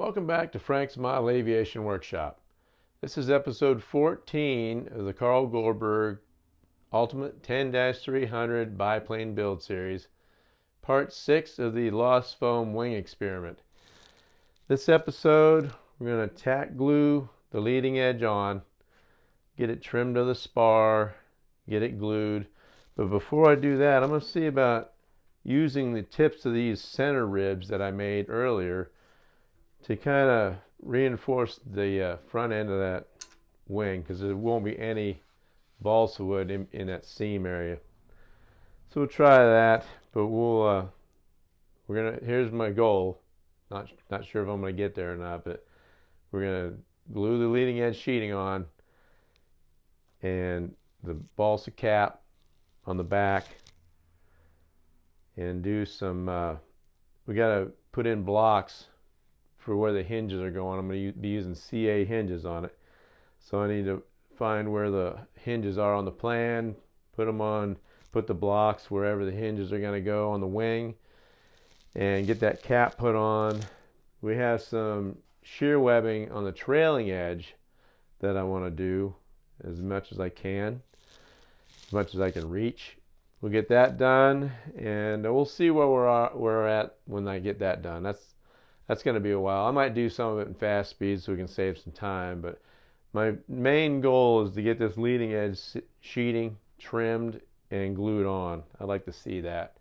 Welcome back to Frank's Model Aviation Workshop. This is episode 14 of the Carl Goldberg Ultimate 10-300 Biplane Build Series, part 6 of the Lost Foam Wing Experiment. This episode, we're going to tack glue the leading edge on, get it trimmed to the spar, get it glued. But before I do that, I'm going to see about using the tips of these center ribs that I made earlier to kind of reinforce the front end of that wing, because there won't be any balsa wood in that seam area. So we'll try that, but here's my goal. Not sure if I'm gonna get there or not, but we're gonna glue the leading edge sheeting on and the balsa cap on the back, and do some we gotta put in blocks for where the hinges are going. I'm going to be using CA hinges on it. So I need to find where the hinges are on the plan, put the blocks wherever the hinges are going to go on the wing, and get that cap put on. We have some shear webbing on the trailing edge that I want to do as much as I can, as much as I can reach. We'll get that done, and we'll see where we're at when I get that done. That's going to be a while. I might do some of it in fast speed so we can save some time, but my main goal is to get this leading edge sheeting trimmed and glued on. I'd like to see that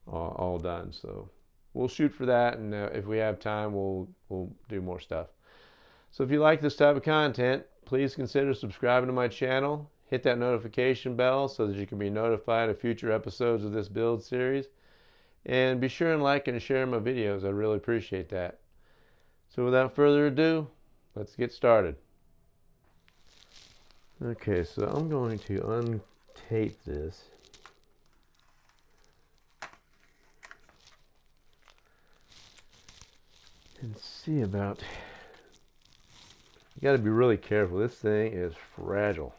all done. So we'll shoot for that, and if we have time, we'll do more stuff. So if you like this type of content, please consider subscribing to my channel. Hit that notification bell so that you can be notified of future episodes of this build series. And be sure and like and share my videos. I really appreciate that. So without further ado, let's get started. Okay, so I'm going to untape this. And see about... You got to be really careful. This thing is fragile.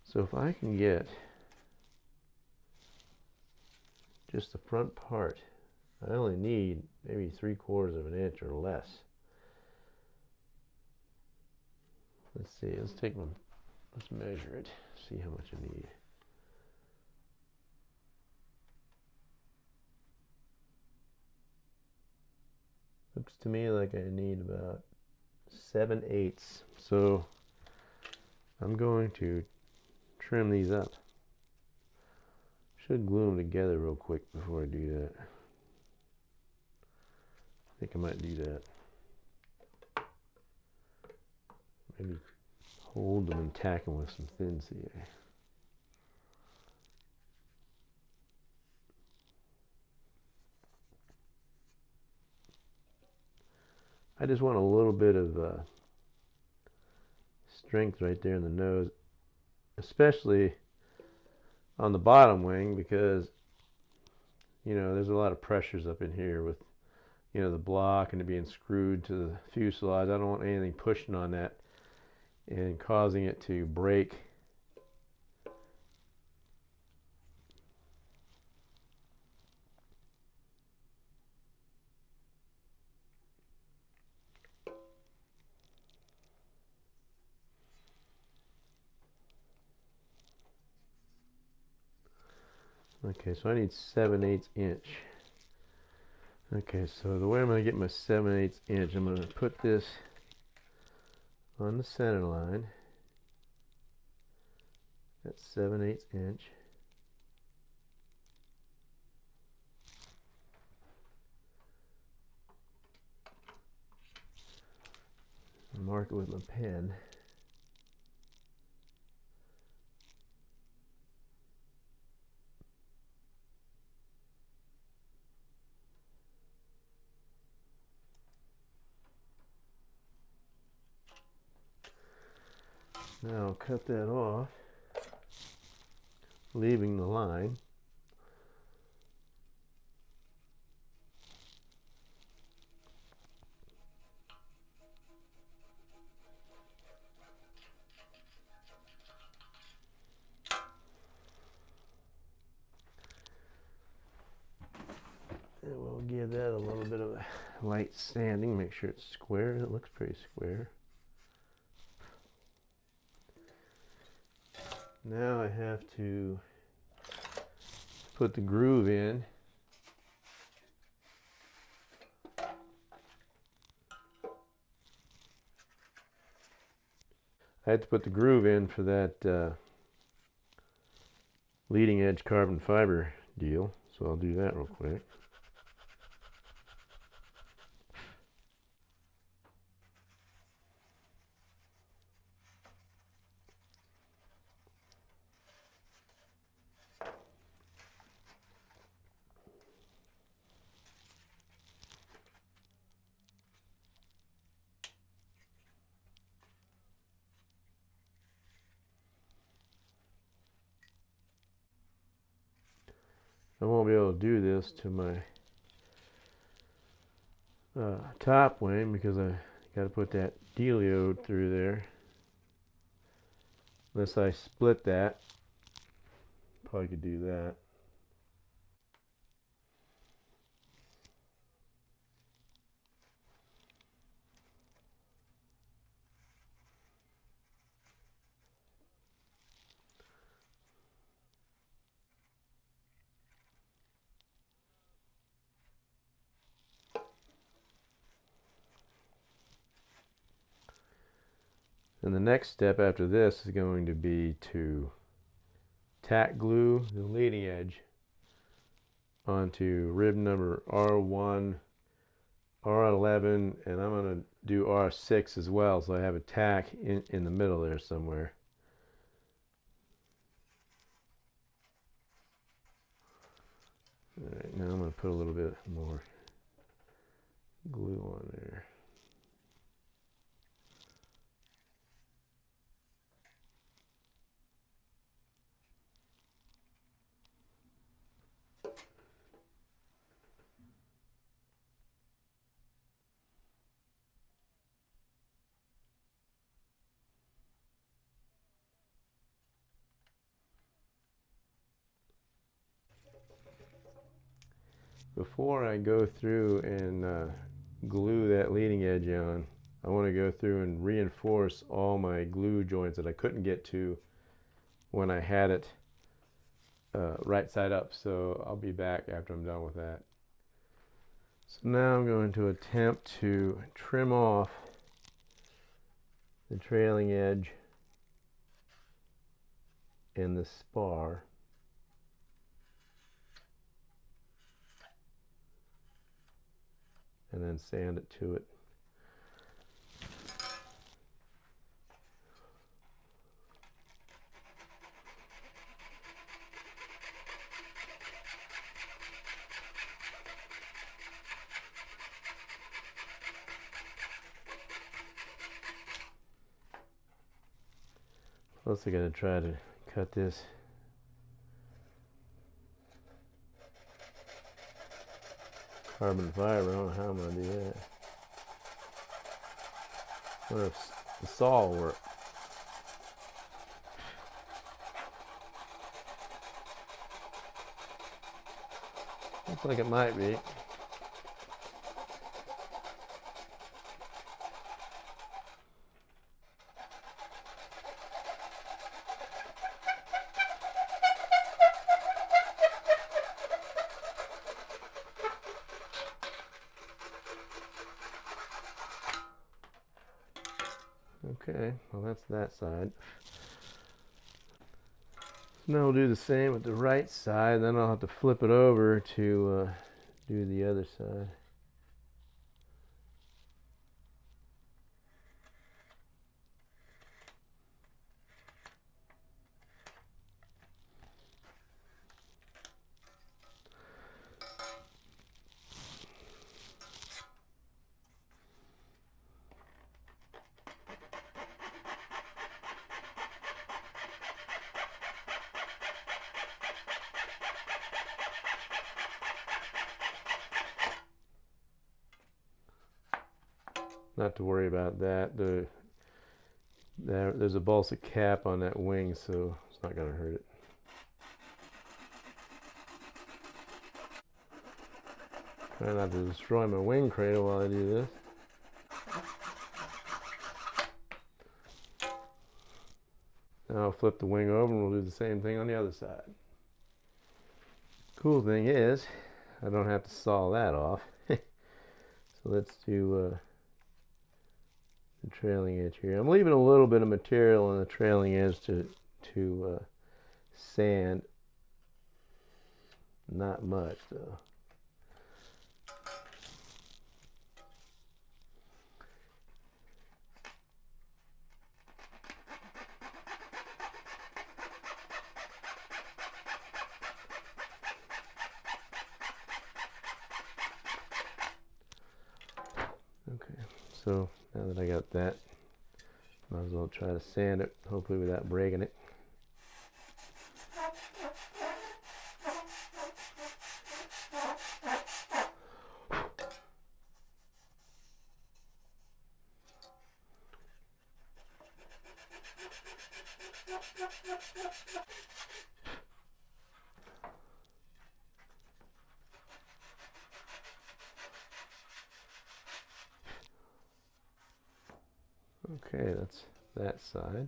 So if I can get just the front part, I only need maybe 3/4 of an inch or less. Let's see, let's measure it, see how much I need. Looks to me like I need about 7/8. So I'm going to trim these up. Should glue them together real quick before I do that. I think I might do that. Maybe hold them and tack them with some thin CA. I just want a little bit of strength right there in the nose, especially on the bottom wing, because there's a lot of pressures up in here with the block and it being screwed to the fuselage. I don't want anything pushing on that and causing it to break. Okay, so I need 7/8 inch. Okay, so the way I'm going to get my 7/8 inch, I'm going to put this on the center line. That's 7/8 inch. Mark it with my pen. Now I'll cut that off, leaving the line. And we'll give that a little bit of a light sanding, make sure it's square. It looks pretty square. Now I have to put the groove in. I had to put the groove in for that leading edge carbon fiber deal, so I'll do that real quick. I won't be able to do this to my top wing because I got to put that deliode through there. Unless I split that, probably could do that. And the next step after this is going to be to tack glue the leading edge onto rib number R1, R11, and I'm going to do R6 as well, so I have a tack in the middle there somewhere. Alright, now I'm going to put a little bit more glue on there. Before I go through and glue that leading edge on, I want to go through and reinforce all my glue joints that I couldn't get to when I had it right side up. So I'll be back after I'm done with that. So now I'm going to attempt to trim off the trailing edge and the spar. And then sand it to it. Plus I gotta try to cut this carbon fiber. I don't know how I'm gonna do that. I wonder if the saw will work. Looks like it might be. Okay, well that's that side. Now we'll do the same with the right side, then I'll have to flip it over to do the other side. Not to worry about that. There's a balsa cap on that wing, so it's not going to hurt it. Try not to destroy my wing cradle while I do this. Now I'll flip the wing over and we'll do the same thing on the other side. Cool thing is, I don't have to saw that off. So let's do the trailing edge here. I'm leaving a little bit of material on the trailing edge to sand. Not much though. Okay, so now that I got that, might as well try to sand it, hopefully without breaking it. Okay, that's that side.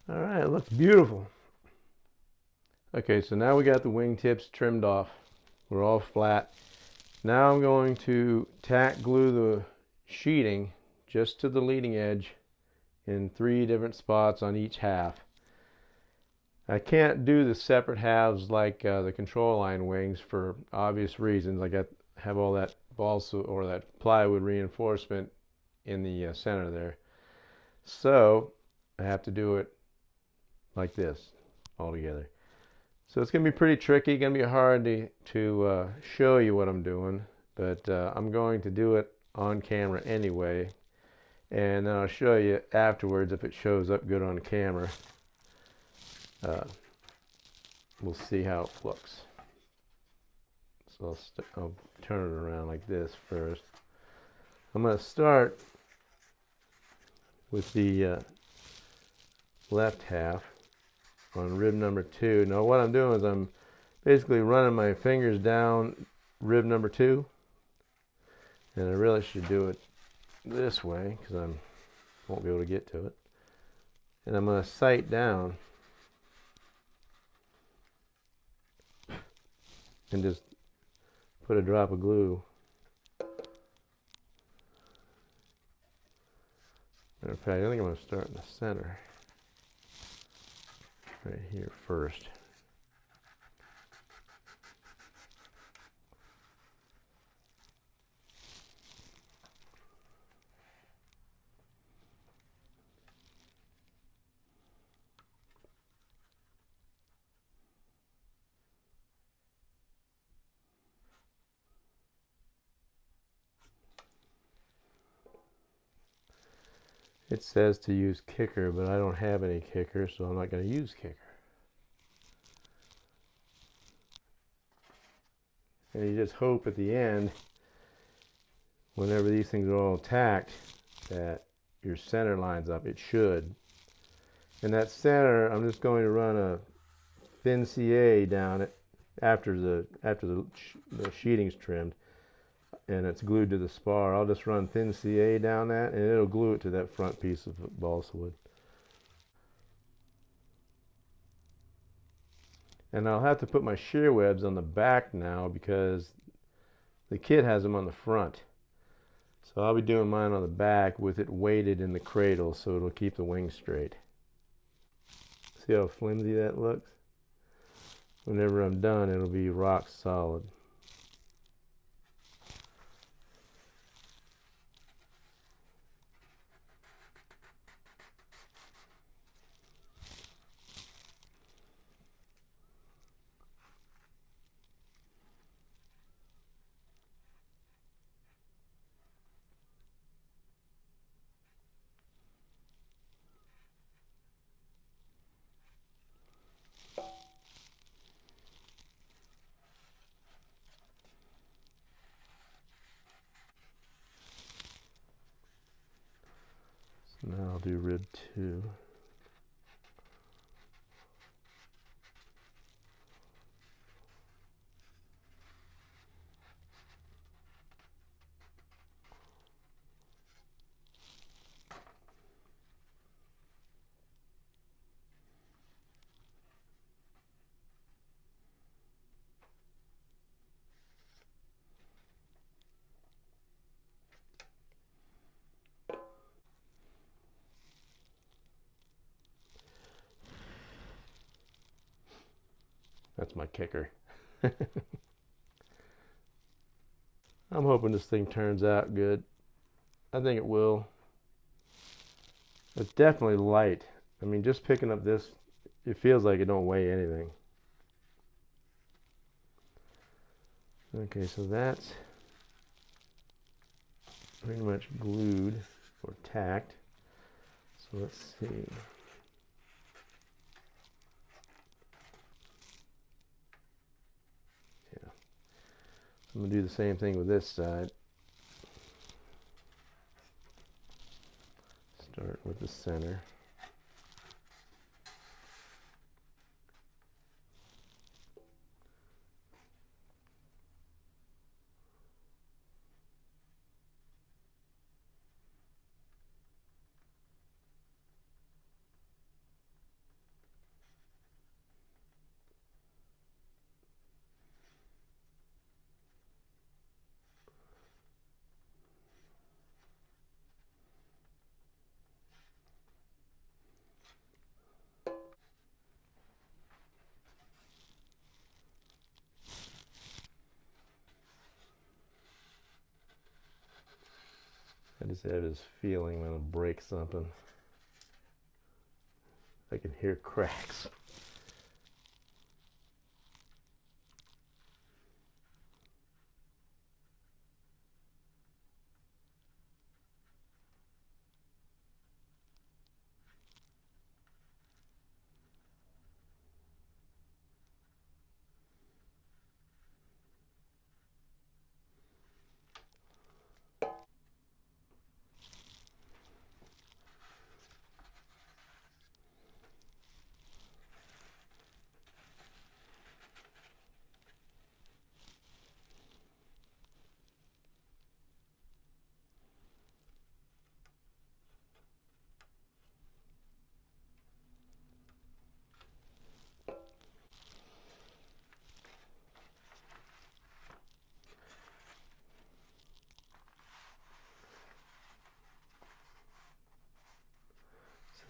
All right, it looks beautiful. Okay, so now we got the wingtips trimmed off. We're all flat. Now I'm going to tack glue the sheeting just to the leading edge in 3 different spots on each half. I can't do the separate halves like the control line wings for obvious reasons. I have all that balsa or that plywood reinforcement in the center there. So I have to do it like this all together. So it's going to be pretty tricky, going to be hard to show you what I'm doing, but I'm going to do it on camera anyway, and then I'll show you afterwards if it shows up good on camera. We'll see how it looks. So I'll turn it around like this first. I'm going to start with the left half on rib number 2. Now what I'm doing is I'm basically running my fingers down rib number 2, and I really should do it this way because I won't be able to get to it. And I'm going to sight down and just put a drop of glue. Matter of fact, I think I'm going to start in the center. Right here first. It says to use kicker, but I don't have any kicker, so I'm not going to use kicker. And you just hope at the end, whenever these things are all tacked, that your center lines up. It should. And that center, I'm just going to run a thin CA down it after the sheeting's trimmed, and it's glued to the spar. I'll just run thin CA down that, and it'll glue it to that front piece of balsa wood. And I'll have to put my shear webs on the back now because the kit has them on the front. So I'll be doing mine on the back with it weighted in the cradle so it'll keep the wing straight. See how flimsy that looks? Whenever I'm done, it'll be rock solid. do rib 2. That's my kicker. I'm hoping this thing turns out good. I think it will. It's definitely light. I mean, just picking up this, it feels like it don't weigh anything. Okay, so that's pretty much glued or tacked. So let's see. Yeah. I'm going to do the same thing with this side. Start with the center. I just have this feeling when I break something. I can hear cracks.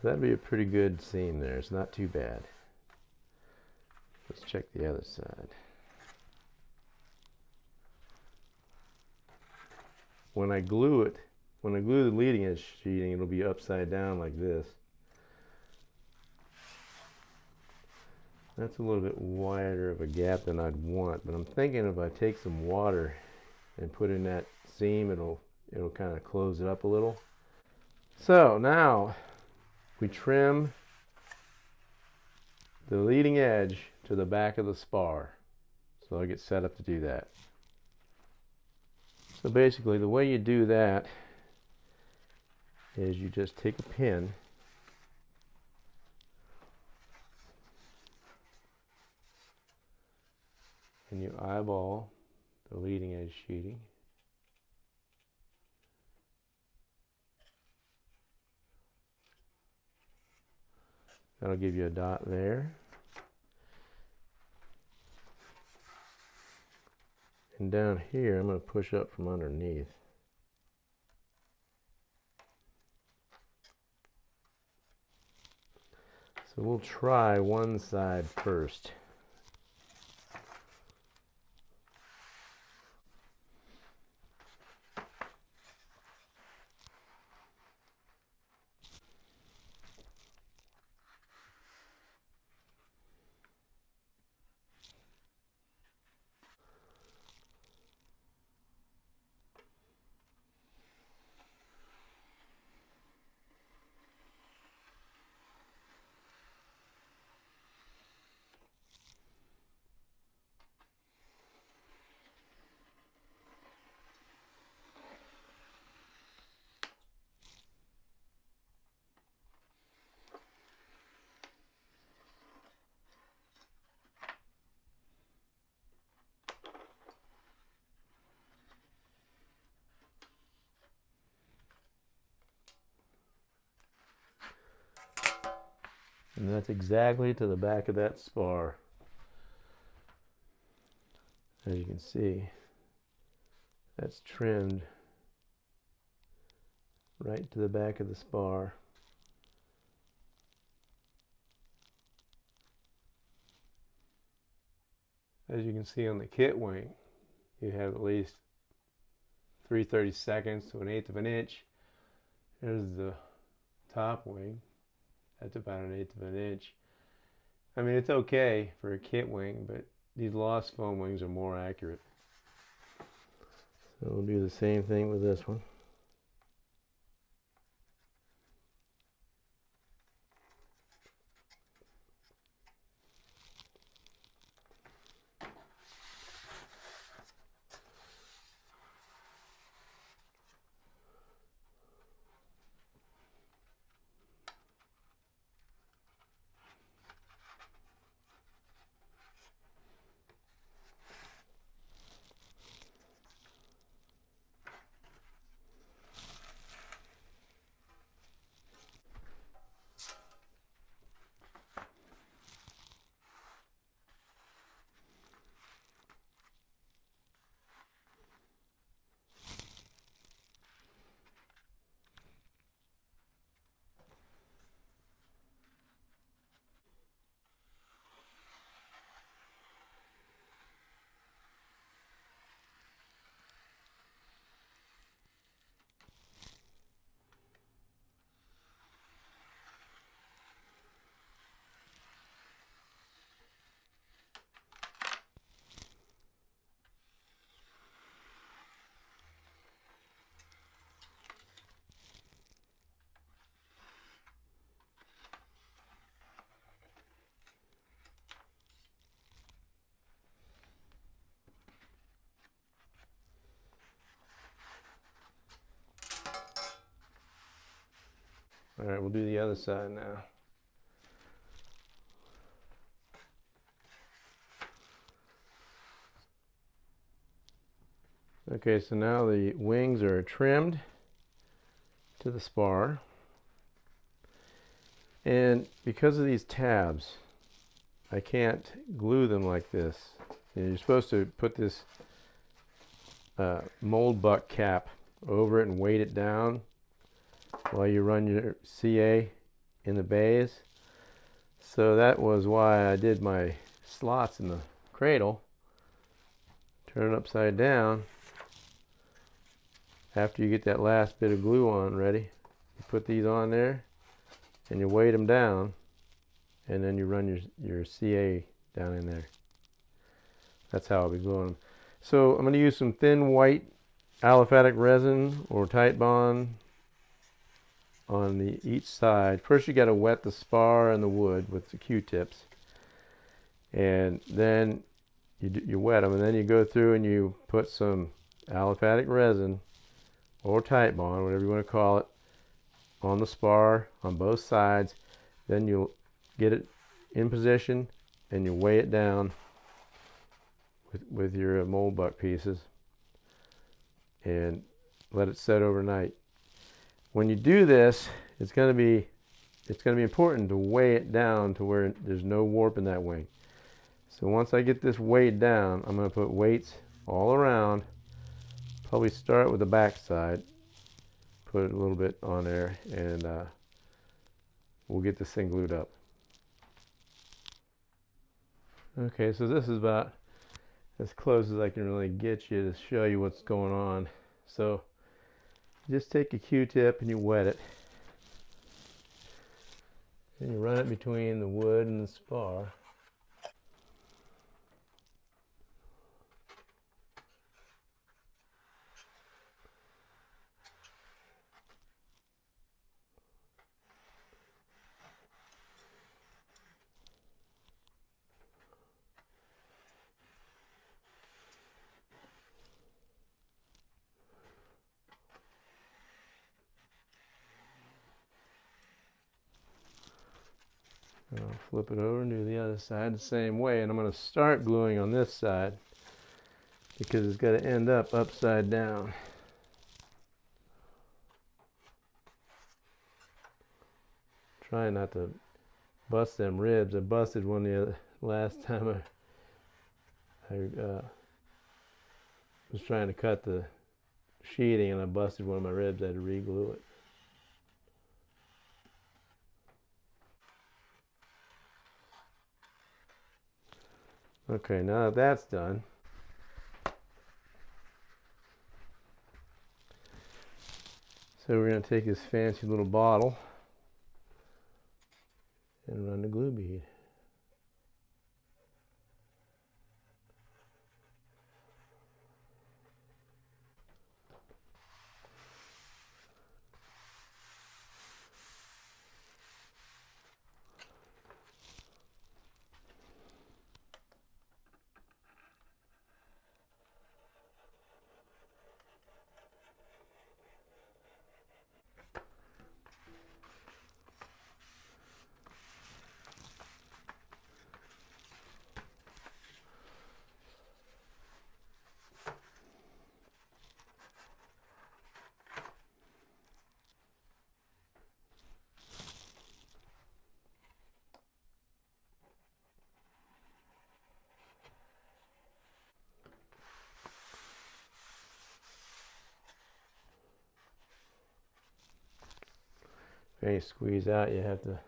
That'd be a pretty good seam there. It's not too bad. Let's check the other side. When I glue the leading edge sheeting, it'll be upside down like this. That's a little bit wider of a gap than I'd want, but I'm thinking if I take some water and put in that seam, it'll kind of close it up a little. So now we trim the leading edge to the back of the spar. So I'll get set up to do that. So basically the way you do that is you just take a pin and you eyeball the leading edge sheeting. That'll give you a dot there. And down here, I'm going to push up from underneath. So we'll try one side first. And that's exactly to the back of that spar. As you can see, that's trimmed right to the back of the spar. As you can see on the kit wing, you have at least 3/32 to 1/8 of an inch. There's the top wing. That's about 1/8 of an inch. I mean, it's okay for a kit wing, but these lost foam wings are more accurate. So we'll do the same thing with this one. All right, we'll do the other side now. Okay, so now the wings are trimmed to the spar. And because of these tabs, I can't glue them like this. You're supposed to put this mold buck cap over it and weight it down while you run your CA in the bays. So that was why I did my slots in the cradle. Turn it upside down. After you get that last bit of glue on ready, you put these on there and you weight them down, and then you run your CA down in there. That's how I'll be gluing them. So I'm going to use some thin white aliphatic resin or Titebond on each side. First you got to wet the spar and the wood with the Q-tips, and then you wet them, and then you go through and you put some aliphatic resin or Titebond, whatever you want to call it, on the spar on both sides. Then you'll get it in position and you weigh it down with your mold buck pieces and let it set overnight. When you do this, it's going to be important to weigh it down to where there's no warp in that wing. So once I get this weighed down, I'm going to put weights all around. Probably start with the back side, put a little bit on there, and we'll get this thing glued up. Okay, so this is about as close as I can really get you to show you what's going on. So just take a Q-tip and you wet it. And you run it between the wood and the spar. And I'll flip it over and do the other side the same way. And I'm going to start gluing on this side because it's got to end up upside down. Try not to bust them ribs. I busted one the last time I was trying to cut the sheeting, and I busted one of my ribs. I had to re-glue it. Okay, now that that's done, so we're going to take this fancy little bottle and run the glue bead. If any squeeze out, you have to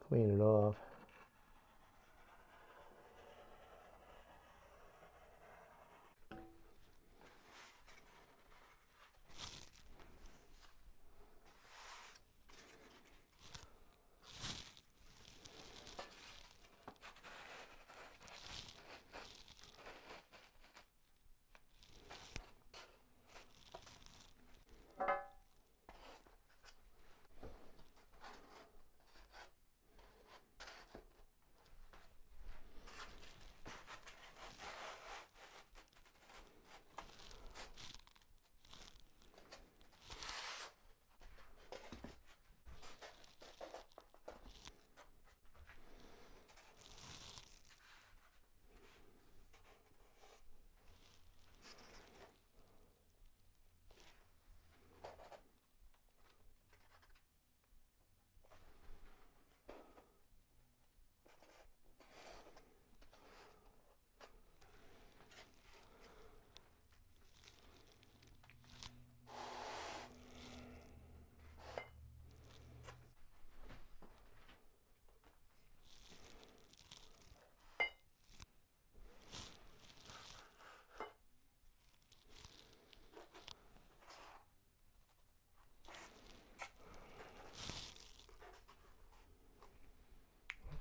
clean it off.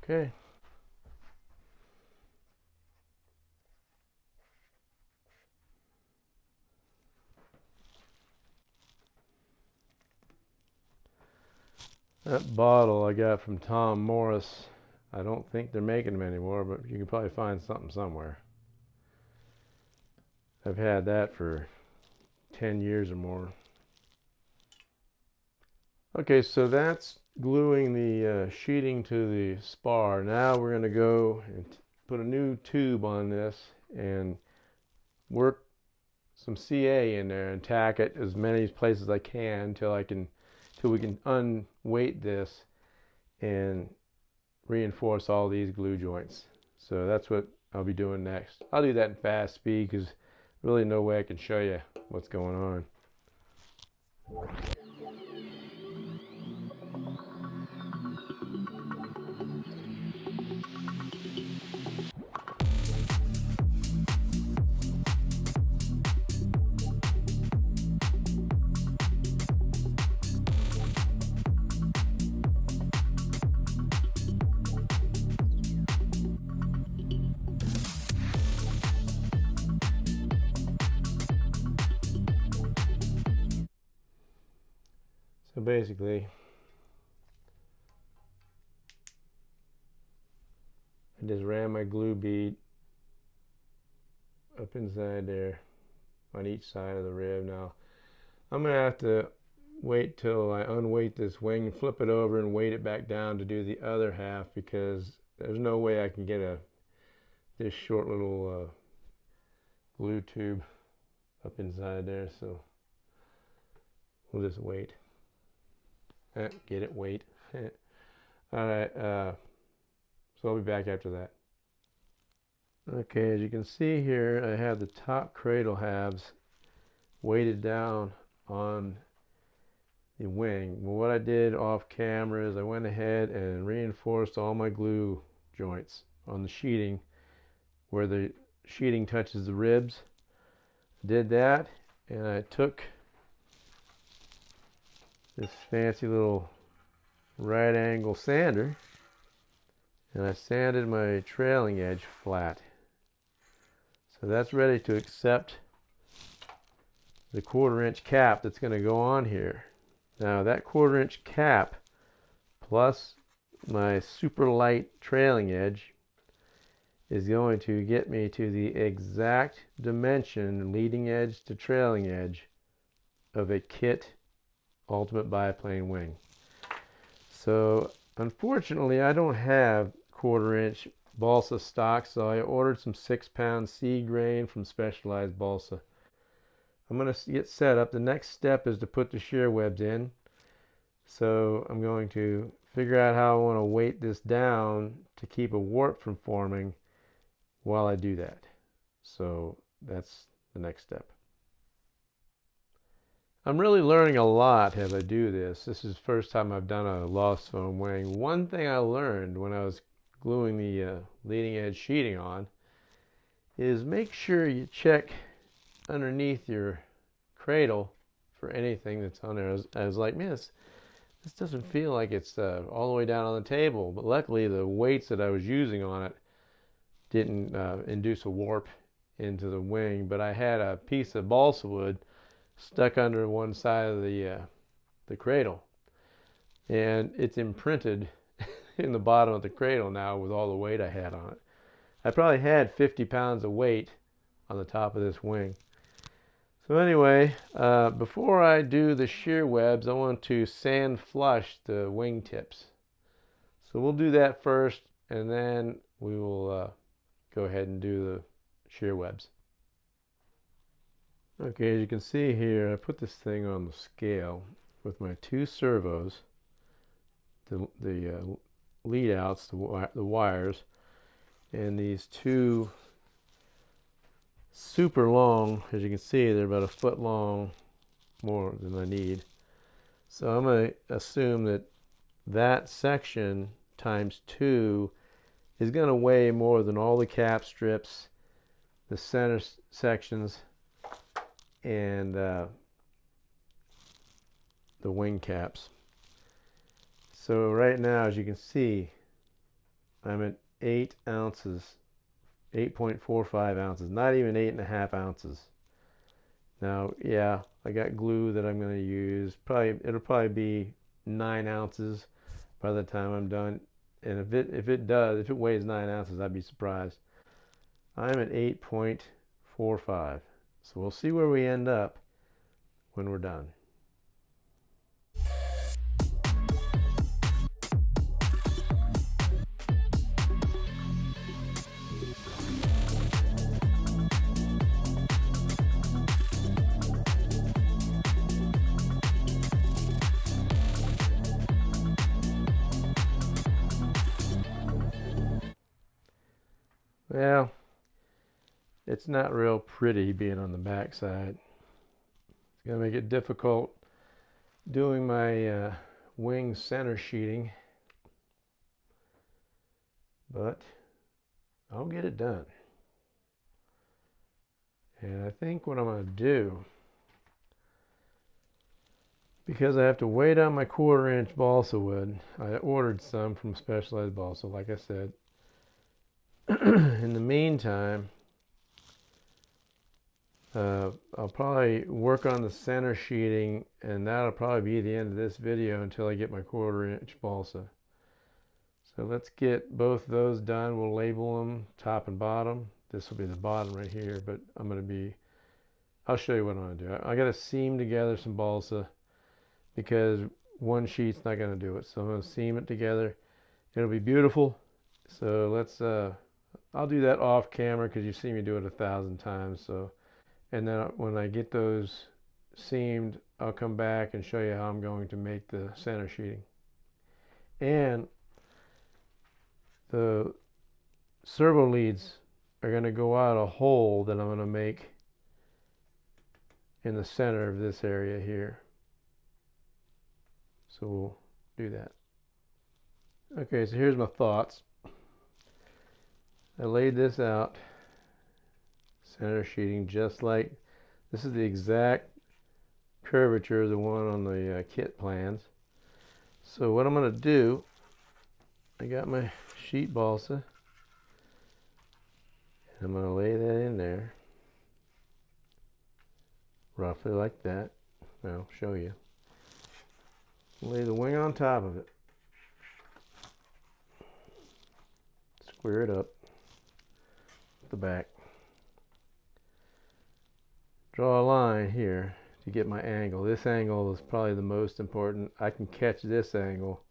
Okay. That bottle I got from Tom Morris. I don't think they're making them anymore, but you can probably find something somewhere. I've had that for 10 years or more. Okay, so that's gluing the sheeting to the spar. Now we're going to go and put a new tube on this and work some CA in there and tack it as many places as I can till we can unweight this and reinforce all these glue joints. So that's what I'll be doing next. I'll do that in fast speed because really no way I can show you what's going on. So basically, I just ran my glue bead up inside there on each side of the rib. Now I'm going to have to wait till I unweight this wing and flip it over and weight it back down to do the other half, because there's no way I can get this short little glue tube up inside there, so we'll just wait. Get it, wait. All right, so I'll be back after that. Okay, as you can see here, I have the top cradle halves weighted down on the wing. Well, what I did off camera is I went ahead and reinforced all my glue joints on the sheeting where the sheeting touches the ribs. Did that, and I took this fancy little right angle sander and I sanded my trailing edge flat. So that's ready to accept the 1/4 inch cap that's going to go on here. Now that 1/4 inch cap plus my super light trailing edge is going to get me to the exact dimension, leading edge to trailing edge, of a kit ultimate biplane wing. So unfortunately I don't have 1/4 inch balsa stock, so I ordered some 6-pound seed grain from Specialized Balsa. I'm going to get set up. The next step is to put the shear webs in. So I'm going to figure out how I want to weight this down to keep a warp from forming while I do that. So that's the next step. I'm really learning a lot as I do this. This is the first time I've done a lost foam wing. One thing I learned when I was gluing the leading edge sheeting on is make sure you check underneath your cradle for anything that's on there. I was like, man, this doesn't feel like it's all the way down on the table. But luckily the weights that I was using on it didn't induce a warp into the wing. But I had a piece of balsa wood stuck under one side of the cradle, and it's imprinted in the bottom of the cradle now with all the weight I had on it. I probably had 50 pounds of weight on the top of this wing. So anyway, before I do the shear webs, I want to sand flush the wing tips. So we'll do that first, and then we will go ahead and do the shear webs. Okay, as you can see here, I put this thing on the scale with my 2 servos, the lead outs, the wires, and these 2 super long, as you can see, they're about 1 foot long, more than I need. So I'm going to assume that that section times 2 is going to weigh more than all the cap strips, the center sections, and the wing caps. So right now, as you can see, I'm at 8 ounces, 8.45 ounces, not even 8.5 ounces. Now, yeah, I got glue that I'm going to use. It'll probably be 9 ounces by the time I'm done. And if it weighs 9 ounces, I'd be surprised. I'm at 8.45. So we'll see where we end up when we're done. Well, it's not real pretty being on the back side. It's going to make it difficult doing my wing center sheeting, but I'll get it done. And I think what I'm going to do, because I have to weigh down my 1/4 inch balsa wood, I ordered some from Specialized Balsa, like I said. In the meantime, I'll probably work on the center sheeting, and that'll probably be the end of this video until I get my 1/4 inch balsa. So let's get both those done. We'll label them top and bottom. This will be the bottom right here, but I'll show you what I'm going to do. I got to seam together some balsa because one sheet's not going to do it. So I'm going to seam it together. It'll be beautiful. So let's, I'll do that off camera because you've seen me do it 1,000 times. So, and then when I get those seamed, I'll come back and show you how I'm going to make the center sheeting. And the servo leads are going to go out a hole that I'm going to make in the center of this area here. So we'll do that. Okay, so here's my thoughts. I laid this out, center sheeting, just like this is the exact curvature of the one on the kit plans. So what I'm going to do, I got my sheet balsa. I'm going to lay that in there, roughly like that. I'll show you. Lay the wing on top of it. Square it up at the back. Draw a line here to get my angle. This angle is probably the most important. I can catch this angle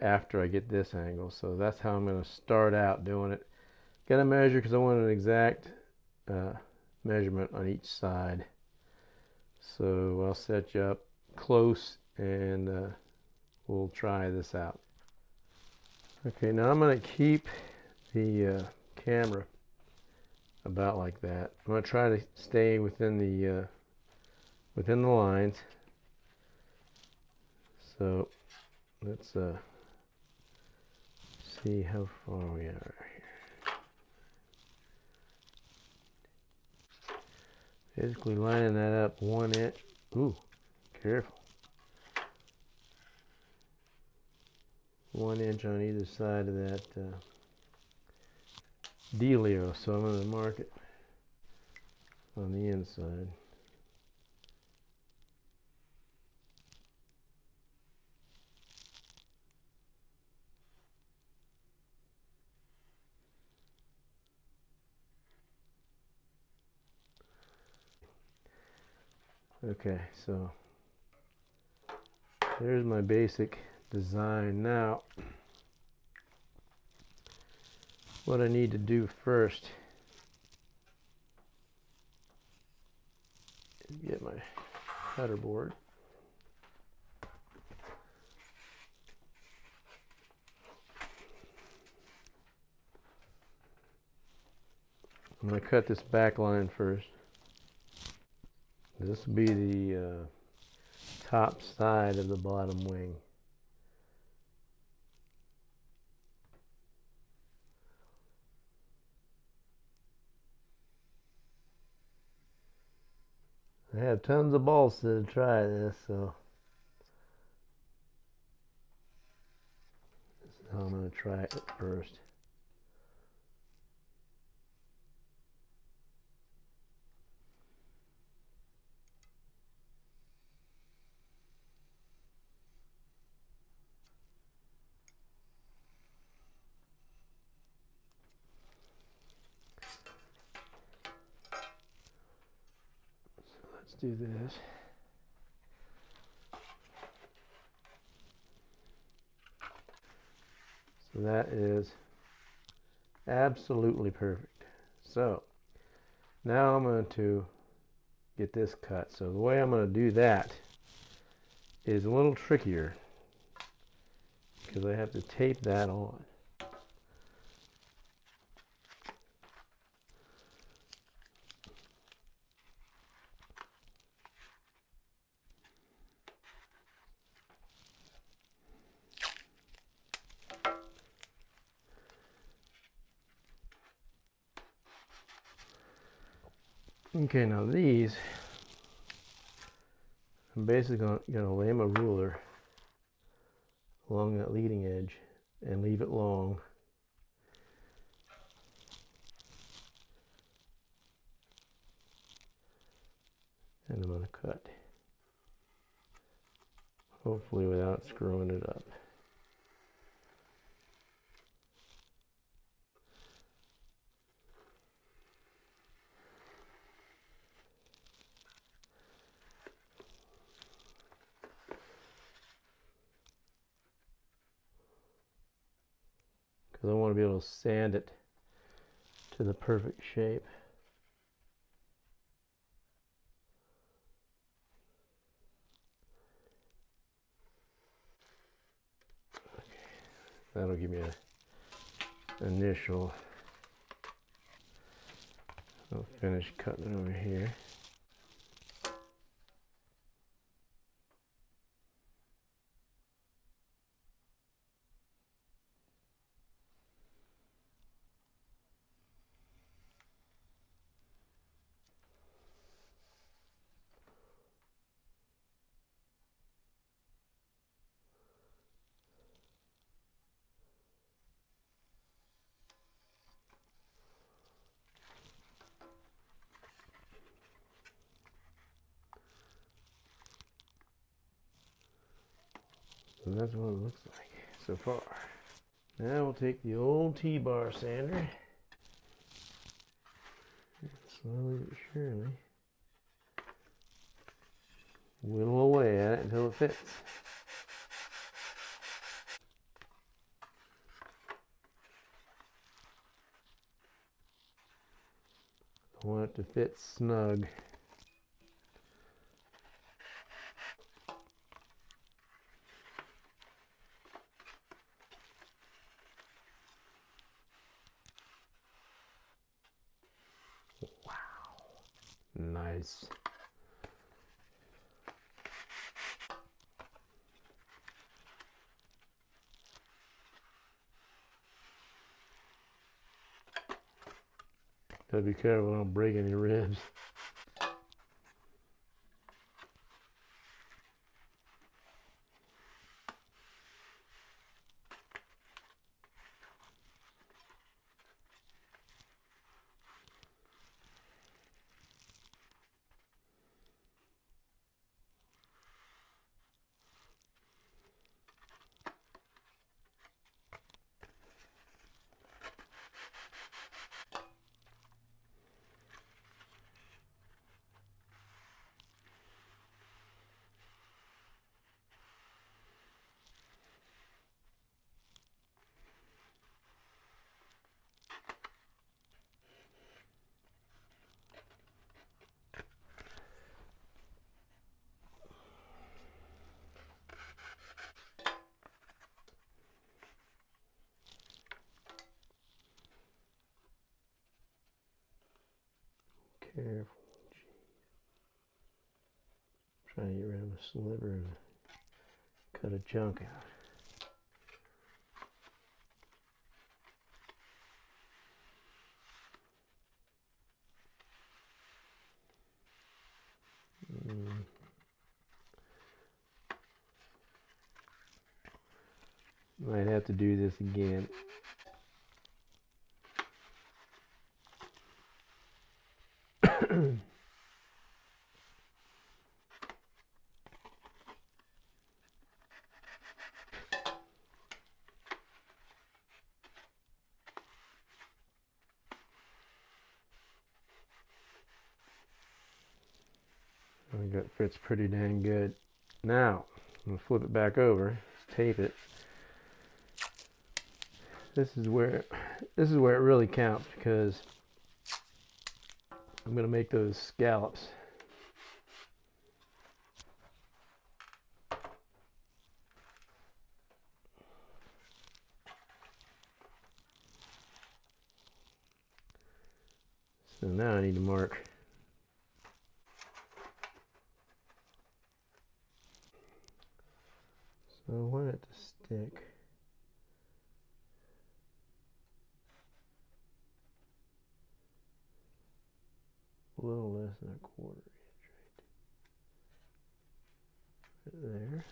after I get this angle. So that's how I'm going to start out doing it. Got to measure because I want an exact measurement on each side. So I'll set you up close and we'll try this out. Okay, now I'm going to keep the camera about like that. I'm going to try to stay within the lines. So let's see how far we are here. Basically lining that up 1 inch. Ooh, careful. 1 inch on either side of that dealio. So I'm going to mark it on the inside. Okay, so there's my basic design. Now, what I need to do first is get my cutter board. I'm going to cut this back line first. This will be the top side of the bottom wing. I have tons of balls to try this, so this is how I'm going to try it first. Let's do this. So that is absolutely perfect. So now I'm going to get this cut. So the way I'm going to do that is a little trickier because I have to tape that on. Okay, now these, I'm basically going to lay my ruler along that leading edge and leave it long. And I'm going to cut, hopefully without screwing it up. Because I want to be able to sand it to the perfect shape. Okay, that'll give me a initial. I'll finish cutting it over here. So that's what it looks like so far. Now we'll take the old T-bar sander, and slowly but surely whittle away at it until it fits. I want it to fit snug. Nice. Gotta be careful, don't break any ribs. Careful. Trying to get rid of a sliver and cut a chunk out. Might have to do this again. I think that fits pretty dang good. Now, I'm gonna flip it back over, tape it. This is where it really counts, because I'm gonna make those scallops. So now I need to mark. So I want it to stick a little less than a quarter inch right there.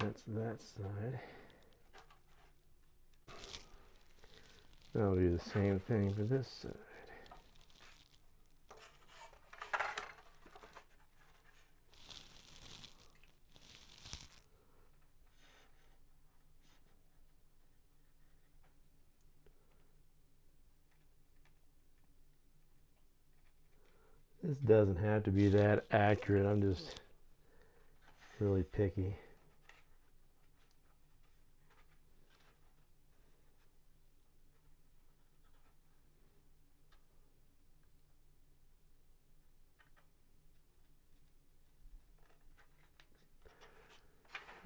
That's that side. I'll do the same thing for this side. This doesn't have to be that accurate. I'm just really picky.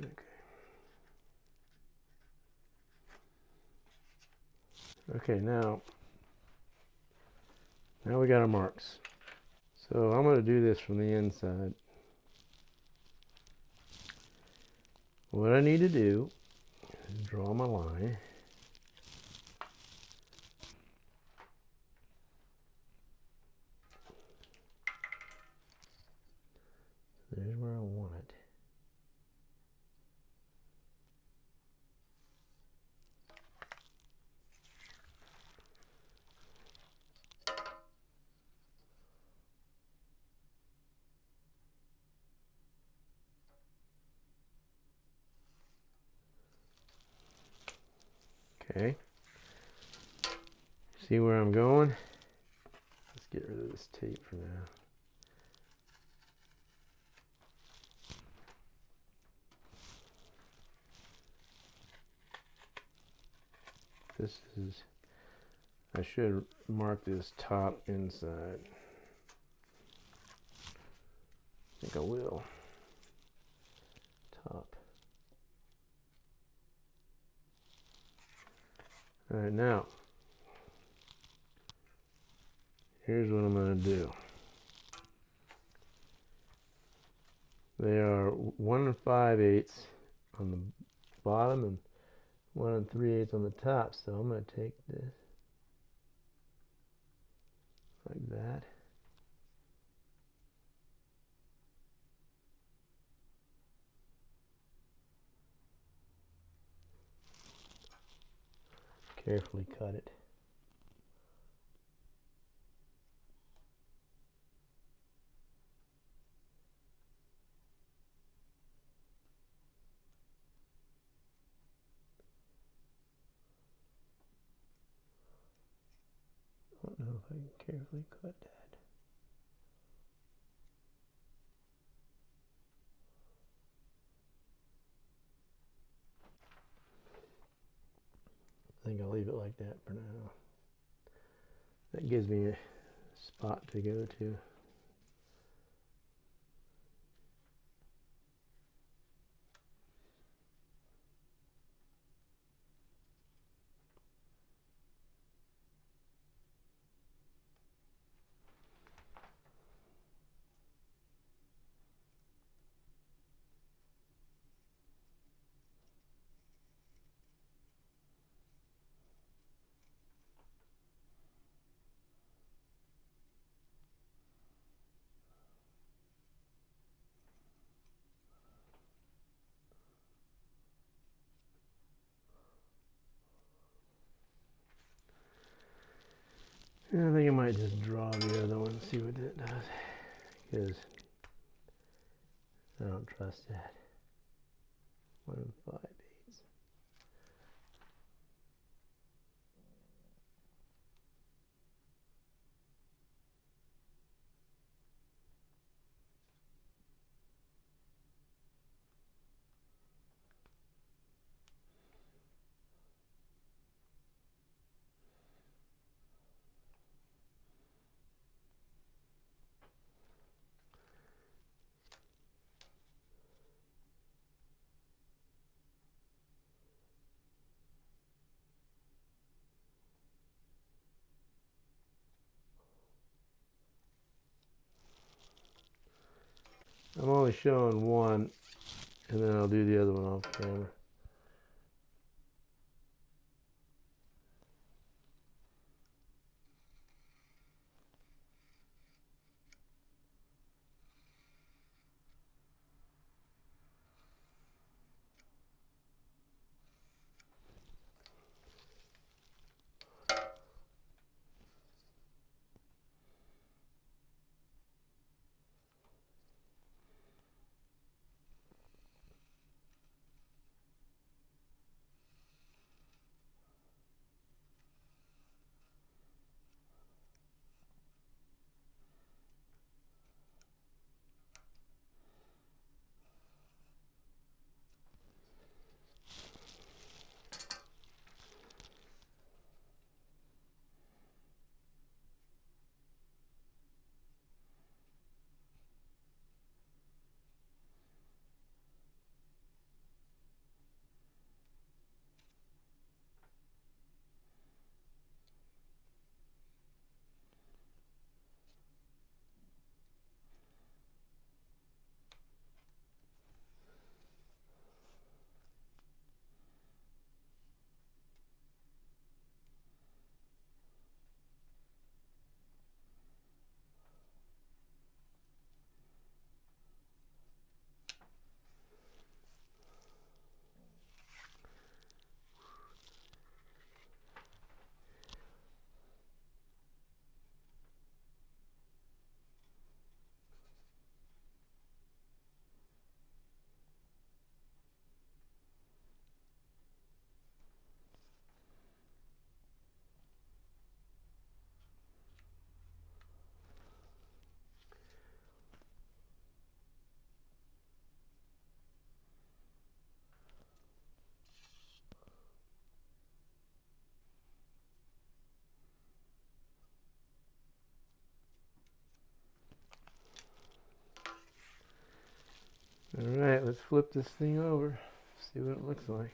Okay. Okay, now we got our marks. So I'm going to do this from the inside. What I need to do is draw my line. There's where I want it. Okay. See where I'm going? Let's get rid of this tape for now. This is, I should mark this top inside. I think I will. Top. All right, now, here's what I'm going to do. They are 1 5/8 on the bottom and 1 3/8 on the top. So I'm going to take this like that. Carefully cut it. I don't know if I can carefully cut that. I think I'll leave it like that for now. That gives me a spot to go to. And I think I might just draw the other one and see what it does, because I don't trust that. 1 5/8. I'm only showing one, and then I'll do the other one off camera. Alright, let's flip this thing over, see what it looks like.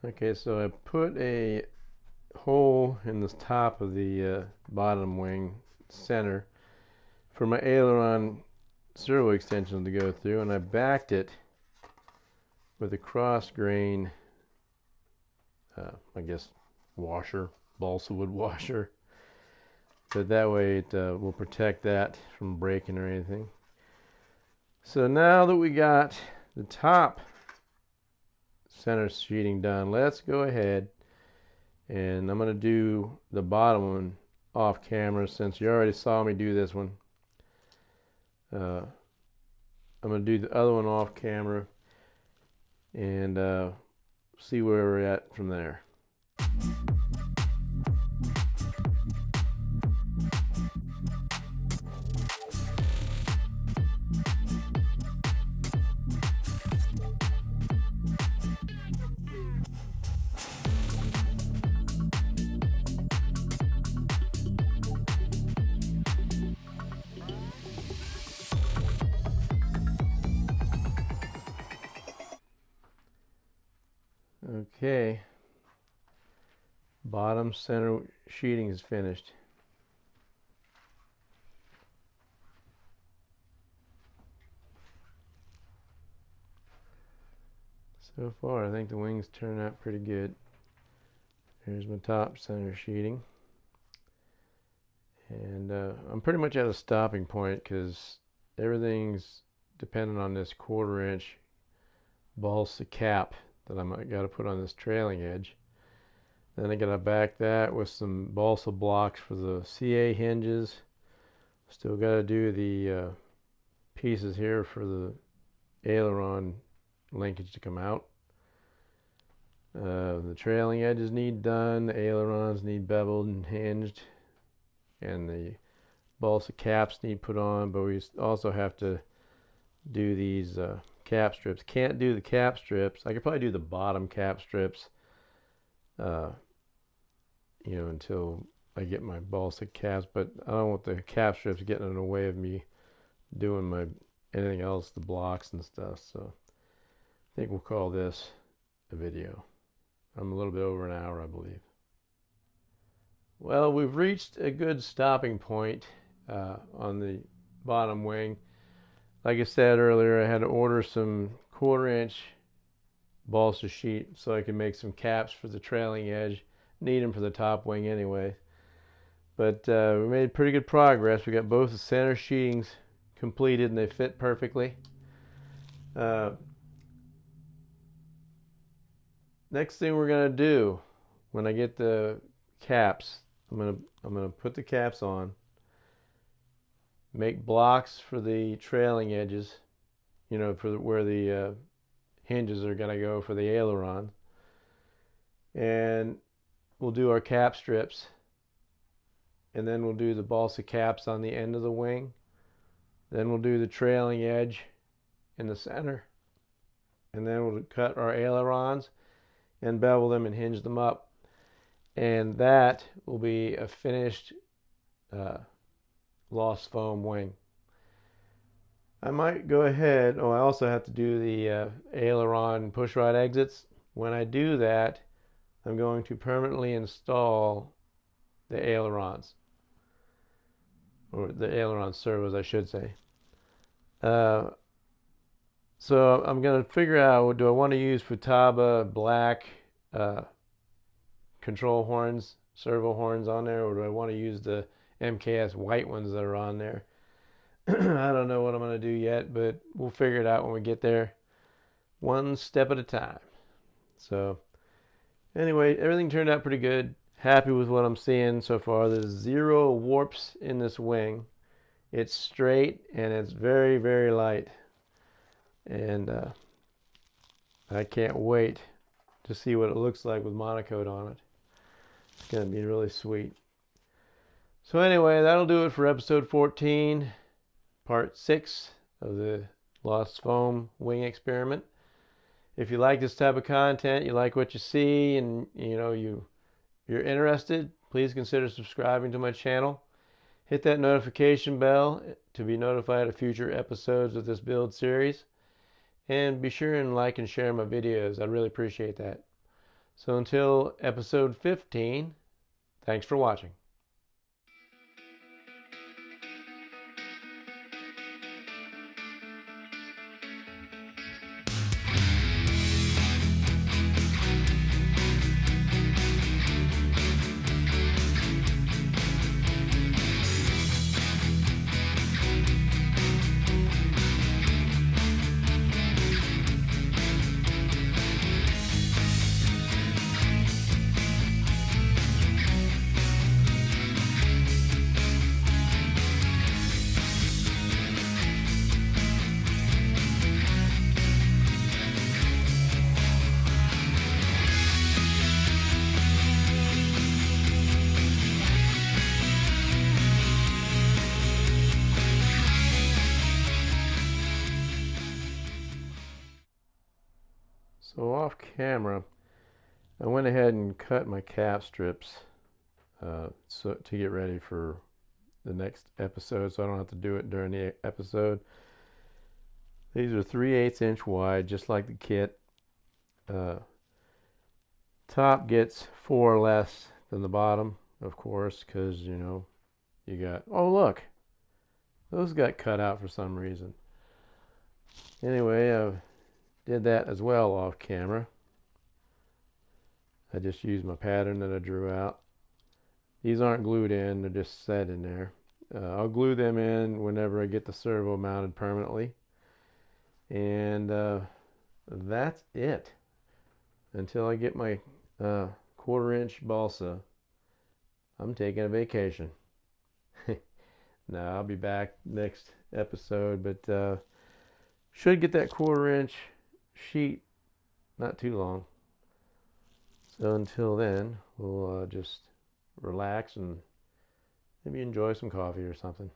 Okay, so I put a hole in the top of the bottom wing center for my aileron servo extension to go through, and I backed it with a cross grain, I guess, washer, balsa wood washer. But that way it will protect that from breaking or anything. So now that we got the top center sheeting done, let's go ahead and I'm going to do the bottom one off camera since you already saw me do this one. I'm going to do the other one off camera and see where we're at from there. Okay, bottom center sheeting is finished. So far I think the wings turn out pretty good. Here's my top center sheeting. And I'm pretty much at a stopping point because everything's dependent on this 1/4 inch balsa cap that I got to put on this trailing edge. Then I got to back that with some balsa blocks for the CA hinges. Still got to do the pieces here for the aileron linkage to come out. The trailing edges need done, the ailerons need beveled and hinged, and the balsa caps need put on, but we also have to do these cap strips. Can't do the cap strips. I could probably do the bottom cap strips, you know, until I get my balsa caps, but I don't want the cap strips getting in the way of me doing my anything else, the blocks and stuff. So I think we'll call this a video. I'm a little bit over an hour, I believe. Well, we've reached a good stopping point on the bottom wing. Like I said earlier, I had to order some 1/4 inch balsa sheet so I can make some caps for the trailing edge. Need them for the top wing anyway. But we made pretty good progress. We got both the center sheetings completed and they fit perfectly. Next thing we're gonna do when I get the caps, I'm gonna put the caps on, make blocks for the trailing edges, you know, for where the hinges are gonna go for the aileron, and we'll do our cap strips, and then we'll do the balsa caps on the end of the wing. Then we'll do the trailing edge in the center, and then we'll cut our ailerons and bevel them and hinge them up, and that will be a finished lost foam wing. I might go ahead, I also have to do the aileron push rod exits. When I do that, I'm going to permanently install the ailerons, or the aileron servos I should say. So I'm going to figure out, do I want to use Futaba black control horns, servo horns on there, or do I want to use the MKS white ones that are on there? I don't know what I'm going to do yet, but we'll figure it out when we get there, one step at a time. So anyway, everything turned out pretty good. happy with what I'm seeing so far. There's 0 warps in this wing. It's straight and it's very, very light. And I can't wait to see what it looks like with monocoat on it. It's going to be really sweet. So anyway, that'll do it for episode 14, part 6 of the Lost Foam wing experiment. If you like this type of content, you like what you see, and you're interested, please consider subscribing to my channel. Hit that notification bell to be notified of future episodes of this build series. And be sure and like and share my videos. I'd really appreciate that. So until episode 15, thanks for watching. So off camera, I went ahead and cut my cap strips to get ready for the next episode, so I don't have to do it during the episode. These are 3/8 inch wide, just like the kit. Top gets 4 less than the bottom, of course, because you got, oh look, those got cut out for some reason. Anyway, I did that as well off camera. I just used my pattern that I drew out. These aren't glued in, they're just set in there. I'll glue them in whenever I get the servo mounted permanently. And that's it. Until I get my 1/4 inch balsa, I'm taking a vacation. Now I'll be back next episode, but should get that 1/4 inch sheet not too long. So until then, we'll just relax and maybe enjoy some coffee or something.